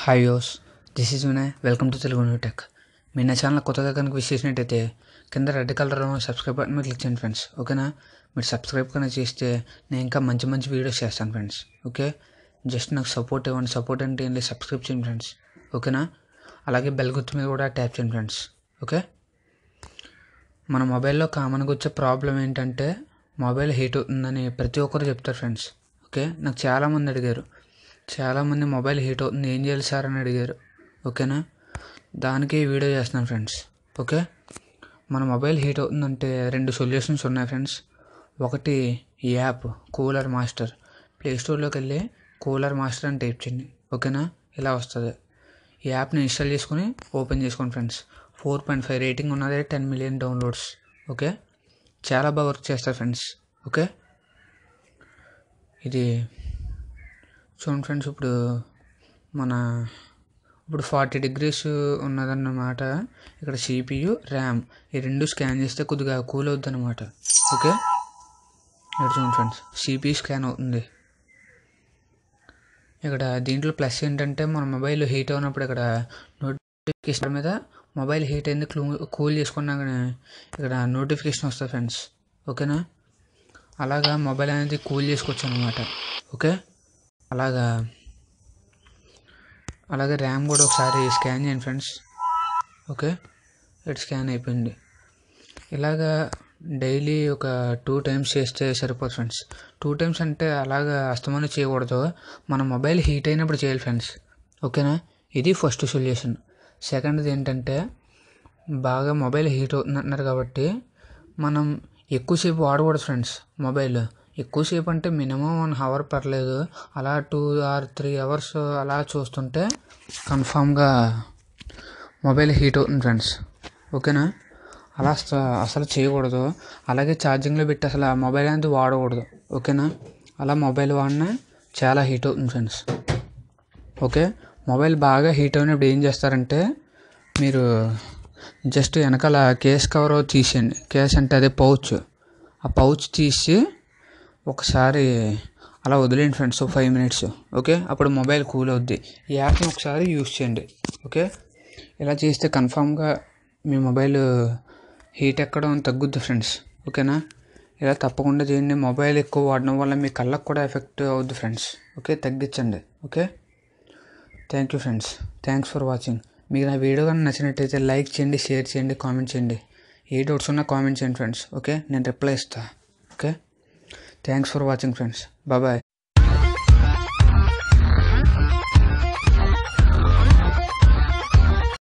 Hi యోస్, this is Vinay. Welcome to Telugu new tech. మీరు నా ఛానల్ కొత్తగా కనుక విష్ చేసినట్టయితే కింద రెడ్ కలర్లో సబ్స్క్రైబ్ బటన్ మీద క్లిక్ చేయండి ఫ్రెండ్స్. ఓకేనా? మీరు సబ్స్క్రైబ్ కనుక చేస్తే నేను ఇంకా మంచి మంచి వీడియోస్ చేస్తాను ఫ్రెండ్స్. ఓకే, జస్ట్ నాకు సపోర్ట్ ఇవ్వండి. సపోర్ట్ అంటే ఏంటి? సబ్స్క్రైబ్ చేయండి ఫ్రెండ్స్. ఓకేనా? అలాగే బెల్ గుర్తు మీద కూడా ట్యాప్ చేయండి ఫ్రెండ్స్. ఓకే, మన మొబైల్లో కామన్గా వచ్చే ప్రాబ్లం ఏంటంటే మొబైల్ హీట్ అవుతుందని ప్రతి ఒక్కరు చెప్తారు ఫ్రెండ్స్. ఓకే, నాకు చాలామంది అడిగారు, చాలామంది మొబైల్ హీట్ అవుతుంది ఏం చేయాలి సార్ అని అడిగారు. ఓకేనా? దానికి వీడియో చేస్తున్నాను ఫ్రెండ్స్. ఓకే, మన మొబైల్ హీట్ అవుతుందంటే రెండు సొల్యూషన్స్ ఉన్నాయి ఫ్రెండ్స్. ఒకటి ఈ యాప్ కూలర్ మాస్టర్. ప్లేస్టోర్లోకి వెళ్ళి కూలర్ మాస్టర్ అని టైప్ చేయండి. ఓకేనా? ఇలా వస్తుంది. ఈ యాప్ని ఇన్స్టాల్ చేసుకుని ఓపెన్ చేసుకోండి ఫ్రెండ్స్. 4.5 రేటింగ్ ఉన్నది, 10 మిలియన్ డౌన్లోడ్స్. ఓకే, చాలా బాగా వర్క్ చేస్తారు ఫ్రెండ్స్. ఓకే, ఇది చూడండి ఫ్రెండ్స్. ఇప్పుడు 40 degrees ఉన్నదన్నమాట. ఇక్కడ CPU, ర్యామ్ ఈ రెండు స్కాన్ చేస్తే కొద్దిగా కూల్ అవుద్ది అనమాట. ఓకే, ఇక్కడ చూడండి ఫ్రెండ్స్, CPU స్కాన్ అవుతుంది. ఇక్కడ దీంట్లో ప్లస్ ఏంటంటే మన మొబైల్ హీట్ అవునప్పుడు ఇక్కడ నోటిఫికేషన్ మీద మొబైల్ హీట్ అయింది కూల్ చేసుకున్నాకనే ఇక్కడ నోటిఫికేషన్ వస్తుంది ఫ్రెండ్స్. ఓకేనా? అలాగా మొబైల్ అనేది కూల్ చేసుకోవచ్చు అనమాట. ఓకే, అలాగే ర్యామ్ కూడా ఒకసారి స్కాన్ చేయండి ఫ్రెండ్స్. ఓకే, ఇటు స్కాన్ అయిపోయింది. ఇలాగా డైలీ ఒక 2 times చేస్తే సరిపోదు ఫ్రెండ్స్. 2 times అంటే అలాగా అస్తమానం చేయకూడదు, మన మొబైల్ హీట్ అయినప్పుడు చేయాలి ఫ్రెండ్స్. ఓకేనా? ఇది ఫస్ట్ సొల్యూషన్. సెకండ్ది ఏంటంటే బాగా మొబైల్ హీట్ అవుతుంది అంటున్నారు కాబట్టి మనం ఎక్కువసేపు వాడకూడదు ఫ్రెండ్స్. మొబైల్ ఎక్కువసేపు అంటే మినిమం 1 hour పర్లేదు, అలా 2 or 3 hours అలా చూస్తుంటే కన్ఫామ్గా మొబైల్ హీట్ అవుతుంది ఫ్రెండ్స్. ఓకేనా? అలా అసలు చేయకూడదు. అలాగే ఛార్జింగ్లో పెట్టి అసలు ఆ మొబైల్ అనేది వాడకూడదు. ఓకేనా? అలా మొబైల్ వాడినా చాలా హీట్ అవుతుంది ఫ్రెండ్స్. ఓకే, మొబైల్ బాగా హీట్ అయినప్పుడు ఏం చేస్తారంటే మీరు జస్ట్ వెనకాల కేస్ కవర్ తీసేయండి. కేస్ అంటే అదే పౌచ్. ఆ పౌచ్ తీసి ఒకసారి అలా వదిలేయండి ఫ్రెండ్స్, 5 minutes. ఓకే, అప్పుడు మొబైల్ కూల్ అవుద్ది. ఈ యాప్ని ఒకసారి యూస్ చేయండి. ఓకే, ఇలా చేస్తే కన్ఫామ్గా మీ మొబైల్ హీట్ ఎక్కడం తగ్గుద్ది ఫ్రెండ్స్. ఓకేనా? ఇలా తప్పకుండా చేయండి. మొబైల్ ఎక్కువ వాడడం వల్ల మీ కళ్ళకు కూడా ఎఫెక్ట్ అవుద్ది ఫ్రెండ్స్. ఓకే, తగ్గించండి. Okay, thank you friends. Thanks for watching. మీకు నా వీడియో కానీ నచ్చినట్టయితే లైక్ చేయండి, షేర్ చేయండి, కామెంట్ చేయండి. ఏ డౌట్స్ ఉన్నా కామెంట్ చేయండి ఫ్రెండ్స్. ఓకే, నేను రిప్లై ఇస్తాను. Okay, thanks for watching friends. Bye.